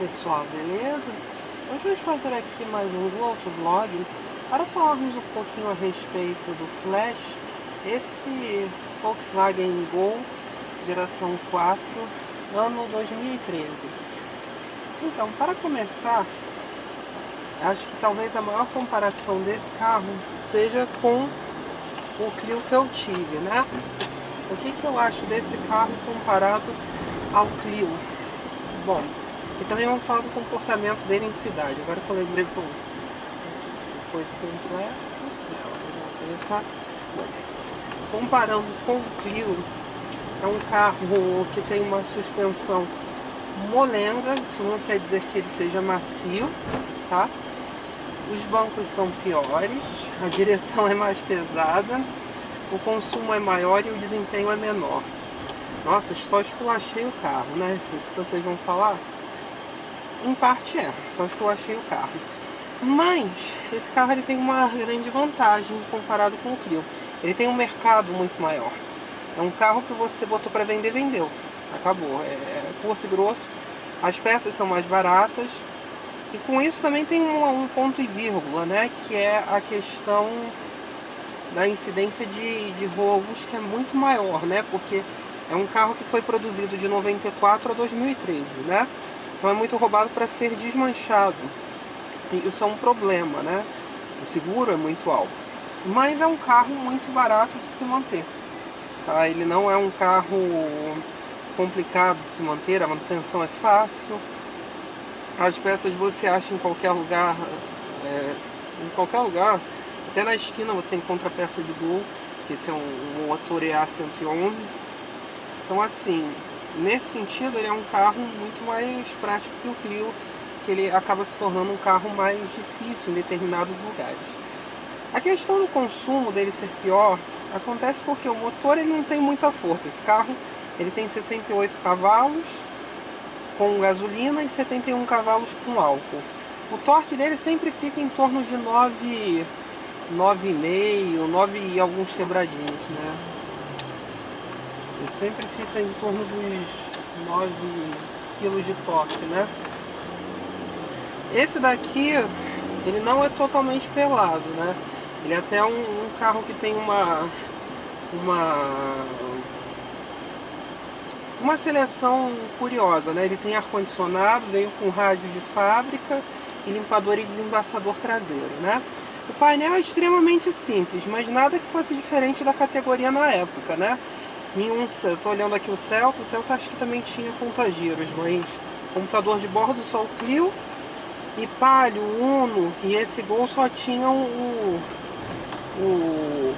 pessoal, beleza? Hoje vamos fazer aqui mais um autovlog para falarmos um pouquinho a respeito do Flash, esse Volkswagen Gol geração 4, ano 2013. Então, para começar, acho que talvez a maior comparação desse carro seja com o Clio que eu tive, né? O que eu acho desse carro comparado ao Clio? Bom, e também vamos falar do comportamento dele em cidade. Agora que eu lembrei com coisa completa, vamos começar. Comparando com o Clio, é um carro que tem uma suspensão molenga. Isso não quer dizer que ele seja macio, tá? Os bancos são piores, a direção é mais pesada, o consumo é maior e o desempenho é menor. Nossa, só esculachei o carro, né? Isso que vocês vão falar? Em parte só esculachei o carro. Mas esse carro ele tem uma grande vantagem comparado com o Clio. Ele tem um mercado muito maior. É um carro que você botou para vender, vendeu. Acabou. É curto e grosso. As peças são mais baratas. E com isso também tem um ponto e vírgula, né? Que é a questão da incidência de roubos, que é muito maior, né? Porque é um carro que foi produzido de 94 a 2013, né? Então é muito roubado para ser desmanchado. E isso é um problema, né? O seguro é muito alto. Mas é um carro muito barato de se manter. Tá? Ele não é um carro complicado de se manter, a manutenção é fácil. As peças você acha em qualquer lugar, até na esquina você encontra peça de Gol, que esse é um motor EA111. Então assim, nesse sentido ele é um carro muito mais prático que o Clio, que ele acaba se tornando um carro mais difícil em determinados lugares. A questão do consumo dele ser pior acontece porque o motor ele não tem muita força. Esse carro ele tem 68 cavalos com gasolina e 71 cavalos com álcool. O torque dele sempre fica em torno de 9,5, 9 e alguns quebradinhos, né? Ele sempre fica em torno dos 9 kg de torque, né? Esse daqui, ele não é totalmente pelado, né? Ele é até um carro que tem uma seleção curiosa, né? Ele tem ar-condicionado, veio com rádio de fábrica e limpador e desembaçador traseiro, né? O painel é extremamente simples, mas nada que fosse diferente da categoria na época, né? Eu tô olhando aqui o Celta acho que também tinha contagiros, mas computador de bordo só o Clio, e Palio, Uno e esse Gol só tinham o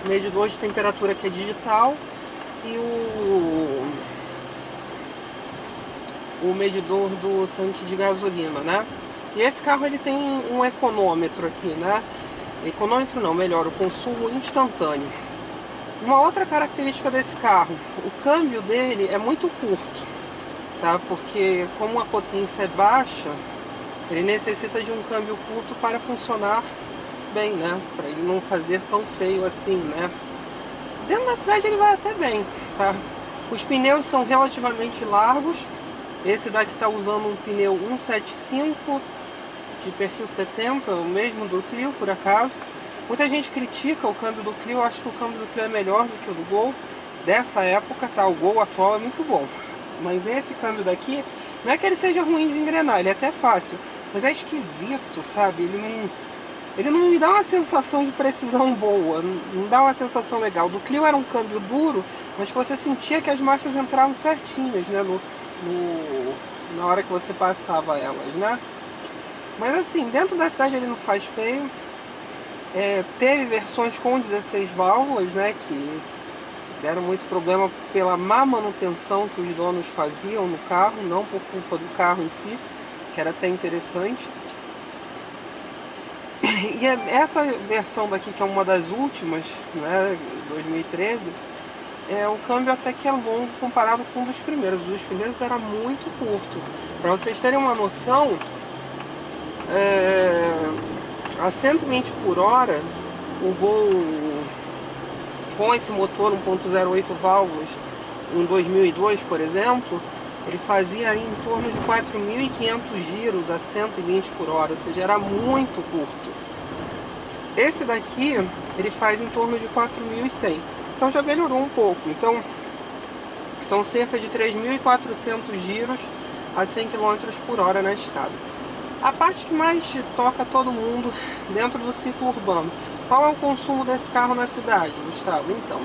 medidor de temperatura que é digital e o medidor do tanque de gasolina, né? E esse carro ele tem um econômetro aqui, né? Econômetro não, melhor, o consumo instantâneo. Uma outra característica desse carro, o câmbio dele é muito curto, tá? Porque como a potência é baixa, ele necessita de um câmbio curto para funcionar bem, né? Para ele não fazer tão feio assim, né? Dentro da cidade ele vai até bem, tá? Os pneus são relativamente largos. Esse daqui está usando um pneu 175 de perfil 70, o mesmo do Clio, por acaso. Muita gente critica o câmbio do Clio, eu acho que o câmbio do Clio é melhor do que o do Gol dessa época, tá? O Gol atual é muito bom. Mas esse câmbio daqui, não é que ele seja ruim de engrenar, ele é até fácil, mas é esquisito, sabe? Ele não me dá uma sensação de precisão boa, não dá uma sensação legal. Do Clio era um câmbio duro, mas você sentia que as marchas entravam certinhas, né? Na hora que você passava elas, né? Mas assim, dentro da cidade ele não faz feio. Teve versões com 16 válvulas, né? Que deram muito problema pela má manutenção que os donos faziam no carro, não por culpa do carro em si, que era até interessante. E essa versão daqui, que é uma das últimas, né, 2013, o câmbio até que é longo comparado com um dos primeiros. Os dos primeiros era muito curto. Para vocês terem uma noção, a 120 por hora, o Gol com esse motor 1.08 válvulas, um 2002, por exemplo, ele fazia aí em torno de 4.500 giros a 120 por hora, ou seja, era muito curto. Esse daqui, ele faz em torno de 4.100, então já melhorou um pouco. Então, são cerca de 3.400 giros a 100 km por hora na estrada. A parte que mais toca todo mundo dentro do ciclo urbano. Qual é o consumo desse carro na cidade, Gustavo? Então,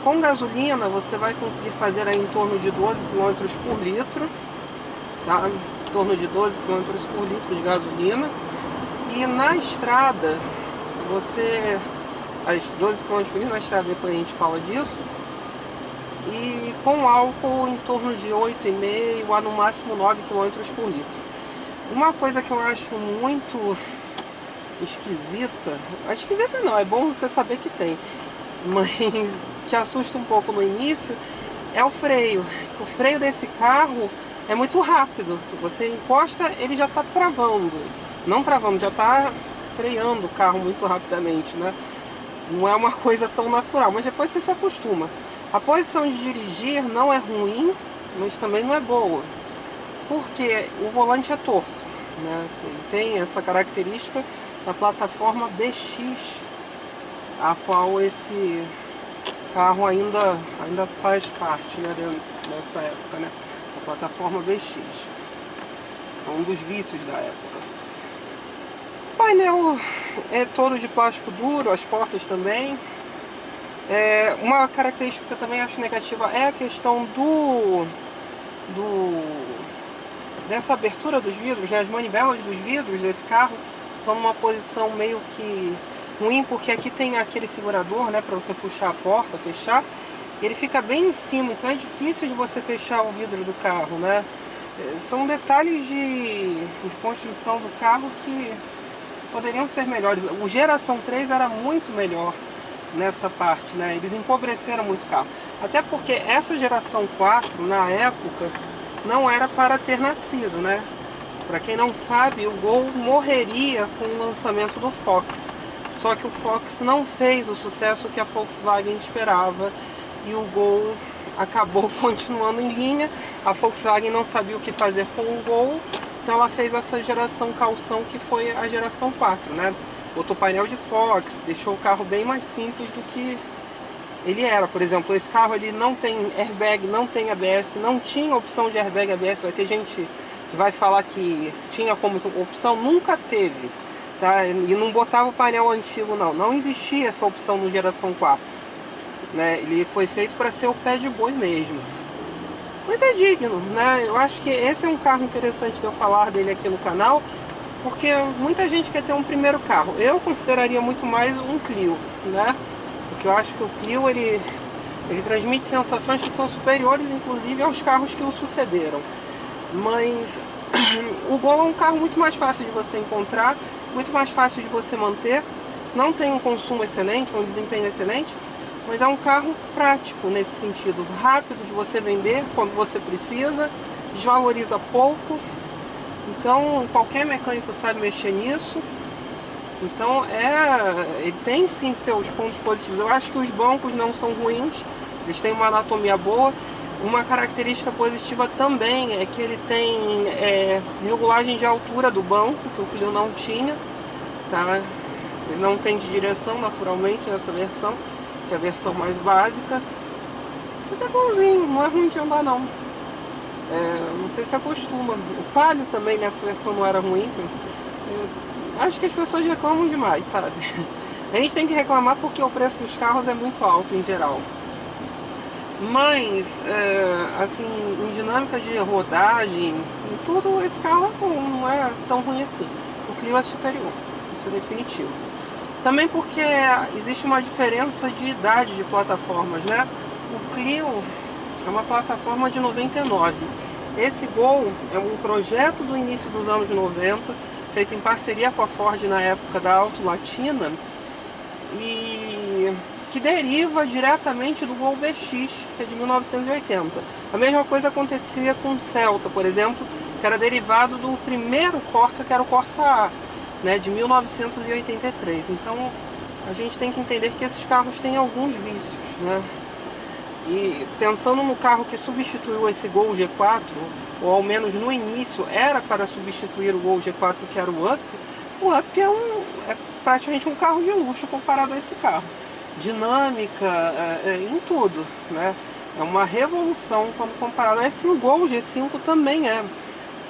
com gasolina você vai conseguir fazer aí em torno de 12 km por litro, tá? Em torno de 12 km por litro de gasolina. E na estrada, você... as 12 km por litro na estrada, depois a gente fala disso. E com álcool em torno de 8,5 a no máximo 9 km por litro. Uma coisa que eu acho muito esquisita não, é bom você saber que tem, mas te assusta um pouco no início, é o freio. O freio desse carro é muito rápido, você encosta, ele já está travando, não travando, já está freando o carro muito rapidamente, né? Não é uma coisa tão natural, mas depois você se acostuma. A posição de dirigir não é ruim, mas também não é boa, porque o volante é torto, né? Tem essa característica da plataforma BX, a qual esse carro ainda faz parte, né, dessa época, né? A plataforma BX, é um dos vícios da época. O painel é todo de plástico duro, as portas também. Uma característica que eu também acho negativa é a questão dessa abertura dos vidros, né? As manivelas dos vidros desse carro são numa posição meio que ruim, porque aqui tem aquele segurador, né, para você puxar a porta, fechar, ele fica bem em cima, então é difícil de você fechar o vidro do carro, né? São detalhes de construção do carro que poderiam ser melhores. O geração 3 era muito melhor nessa parte, né? Eles empobreceram muito o carro. Até porque essa geração 4, na época, não era para ter nascido, né? Para quem não sabe, o Gol morreria com o lançamento do Fox. Só que o Fox não fez o sucesso que a Volkswagen esperava e o Gol acabou continuando em linha. A Volkswagen não sabia o que fazer com o Gol, então ela fez essa geração calção que foi a geração 4, né? Botou painel de Fox, deixou o carro bem mais simples do que ele era. Por exemplo, esse carro ele não tem airbag, não tem ABS, não tinha opção de airbag ABS. Vai ter gente que vai falar que tinha como opção, nunca teve, tá? E não botava o painel antigo, não existia essa opção no geração 4, né? Ele foi feito para ser o pé de boi mesmo. Mas é digno, né? Eu acho que esse é um carro interessante de eu falar dele aqui no canal, porque muita gente quer ter um primeiro carro. Eu consideraria muito mais um Clio, né? Porque eu acho que o Clio ele transmite sensações que são superiores, inclusive, aos carros que o sucederam. Mas o Gol é um carro muito mais fácil de você encontrar, muito mais fácil de você manter. Não tem um consumo excelente, um desempenho excelente, mas é um carro prático nesse sentido, rápido de você vender quando você precisa, desvaloriza pouco. Então qualquer mecânico sabe mexer nisso. Então ele tem sim seus pontos positivos. Eu acho que os bancos não são ruins, eles têm uma anatomia boa. Uma característica positiva também é que ele tem regulagem de altura do banco, que o Clio não tinha, tá? Ele não tem de direção naturalmente nessa versão, que é a versão mais básica. Mas é bonzinho, não é ruim de andar não. Não sei se acostuma. O Palio também nessa versão não era ruim. Acho que as pessoas reclamam demais, sabe? A gente tem que reclamar porque o preço dos carros é muito alto em geral. Mas, assim, em dinâmica de rodagem, em tudo, esse carro é bom, não é tão ruim assim. O Clio é superior, isso é definitivo. Também porque existe uma diferença de idade de plataformas, né? O Clio é uma plataforma de 99. Esse Gol é um projeto do início dos anos 90, feito em parceria com a Ford na época da Auto Latina, e que deriva diretamente do Gol BX, que é de 1980. A mesma coisa acontecia com o Celta, por exemplo, que era derivado do primeiro Corsa, que era o Corsa A, né, de 1983. Então a gente tem que entender que esses carros têm alguns vícios, né? E pensando no carro que substituiu esse Gol G4, ou ao menos no início era para substituir o Gol G4, que era o Up é praticamente um carro de luxo comparado a esse carro. Dinâmica, em tudo, né? É uma revolução quando comparado a esse. O Gol G5 também é,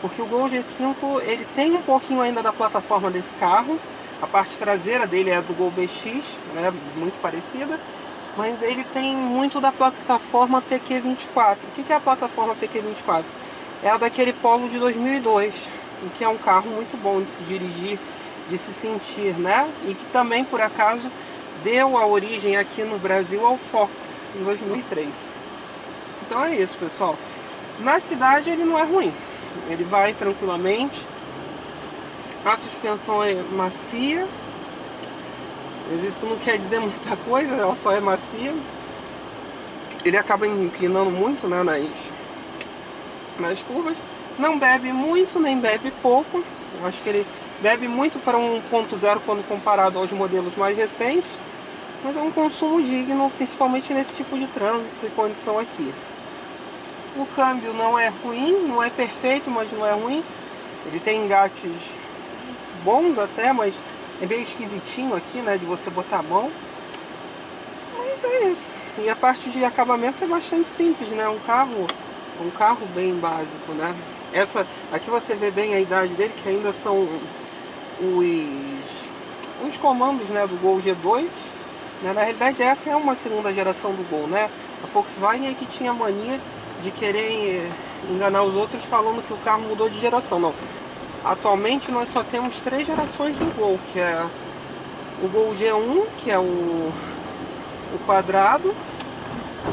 porque o Gol G5 ele tem um pouquinho ainda da plataforma desse carro. A parte traseira dele é do Gol BX, né? Muito parecida, mas ele tem muito da plataforma PQ24. O que é a plataforma PQ24? É a daquele Polo de 2002, que é um carro muito bom de se dirigir, de se sentir, né? E que também, por acaso, deu a origem aqui no Brasil ao Fox, em 2003. Então é isso, pessoal. Na cidade ele não é ruim, ele vai tranquilamente. A suspensão é macia, mas isso não quer dizer muita coisa, ela só é macia. Ele acaba inclinando muito, né, nas curvas. Não bebe muito, nem bebe pouco. Eu acho que ele bebe muito para 1.0 quando comparado aos modelos mais recentes, mas é um consumo digno, principalmente nesse tipo de trânsito e condição aqui. O câmbio não é ruim, não é perfeito, mas não é ruim. Ele tem engates bons até, mas é meio esquisitinho aqui, né, de você botar a mão. Mas é isso. E a parte de acabamento é bastante simples, né? Um carro bem básico, né? Aqui você vê bem a idade dele, que ainda são os comandos, né, do Gol G2. Né? Na realidade essa é uma segunda geração do Gol, né? A Volkswagen é que tinha a mania de querer enganar os outros falando que o carro mudou de geração. Não. Atualmente nós só temos 3 gerações do Gol, que é o Gol G1, que é o quadrado,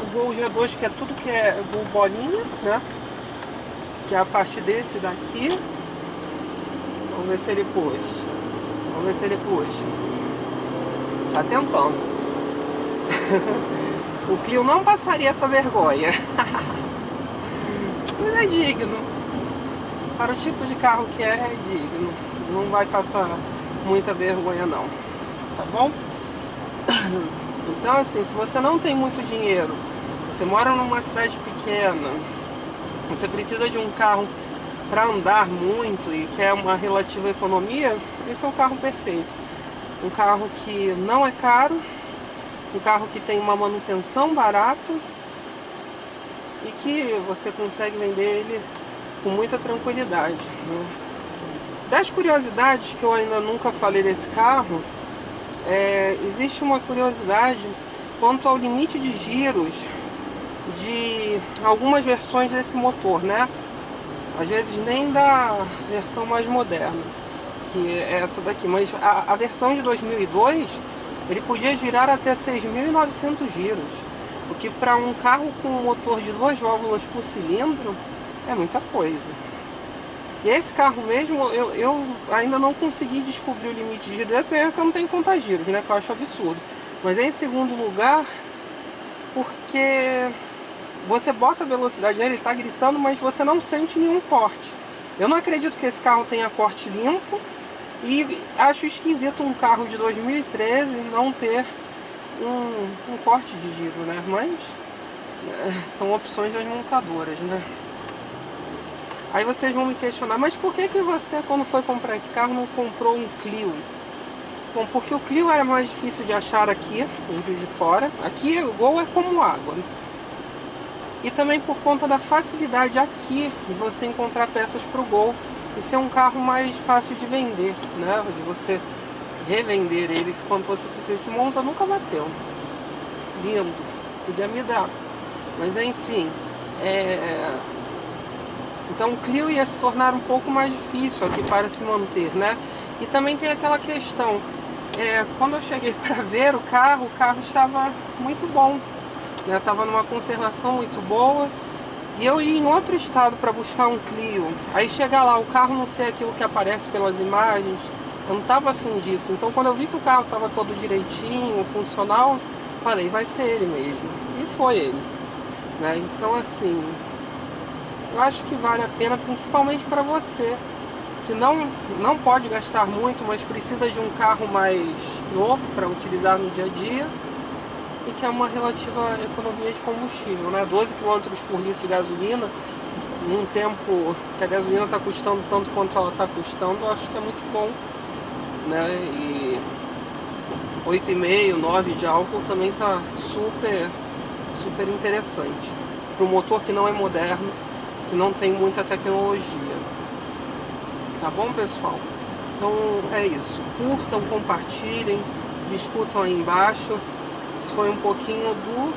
o Gol G2, que é tudo que é Gol bolinha, né? Que é a parte desse daqui. Vamos ver se ele puxa. Vamos ver se ele puxa. Tá tentando. O Clio não passaria essa vergonha. Mas é digno. Para o tipo de carro que é digno. Não vai passar muita vergonha não. Tá bom? Então assim, se você não tem muito dinheiro, você mora numa cidade pequena, você precisa de um carro para andar muito e quer uma relativa economia, esse é o carro perfeito. Um carro que não é caro, um carro que tem uma manutenção barata e que você consegue vender ele com muita tranquilidade, né? Das curiosidades que eu ainda nunca falei desse carro, existe uma curiosidade quanto ao limite de giros de algumas versões desse motor, né? Às vezes nem da versão mais moderna, que é essa daqui, mas a versão de 2002 ele podia girar até 6.900 giros, o que para um carro com um motor de 2 válvulas por cilindro é muita coisa. E esse carro mesmo, eu ainda não consegui descobrir o limite de giro, primeiro que eu não tenho conta giros, né, que eu acho absurdo. Mas em segundo lugar, porque você bota a velocidade nele, ele está gritando, mas você não sente nenhum corte. Eu não acredito que esse carro tenha corte limpo, e acho esquisito um carro de 2013 não ter um corte de giro, né? Mas são opções das montadoras, né? Aí vocês vão me questionar, mas por que você, quando foi comprar esse carro, não comprou um Clio? Bom, porque o Clio era mais difícil de achar aqui, em Juiz de Fora. Aqui o Gol é como água, né? E também por conta da facilidade aqui de você encontrar peças para o Gol e ser um carro mais fácil de vender, né? De você revender ele quando você precisa. Esse Monza nunca bateu. Lindo. Podia me dar. Mas enfim. Então o Clio ia se tornar um pouco mais difícil aqui para se manter, né? E também tem aquela questão. Quando eu cheguei para ver o carro estava muito bom. Estava numa conservação muito boa. E eu ia em outro estado para buscar um Clio. Aí chegar lá, o carro não ser aquilo que aparece pelas imagens, eu não estava afim disso. Então quando eu vi que o carro estava todo direitinho, funcional, falei, vai ser ele mesmo. E foi ele, né? Então assim, eu acho que vale a pena, principalmente para você que não pode gastar muito, mas precisa de um carro mais novo para utilizar no dia a dia. e que é uma relativa economia de combustível, né? 12 km por litro de gasolina, num tempo que a gasolina está custando tanto quanto ela está custando, eu acho que é muito bom, né? E 8,5, 9 de álcool também está super interessante. Para um motor que não é moderno, que não tem muita tecnologia. Tá bom, pessoal? Então é isso. Curtam, compartilhem, discutam aí embaixo. Isso foi um pouquinho do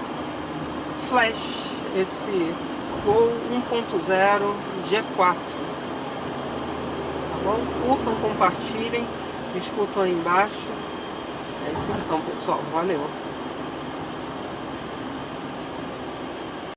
Flash, esse Gol 1.0 G4. Tá bom? Curtam, compartilhem, discutam aí embaixo. É isso então, pessoal. Valeu!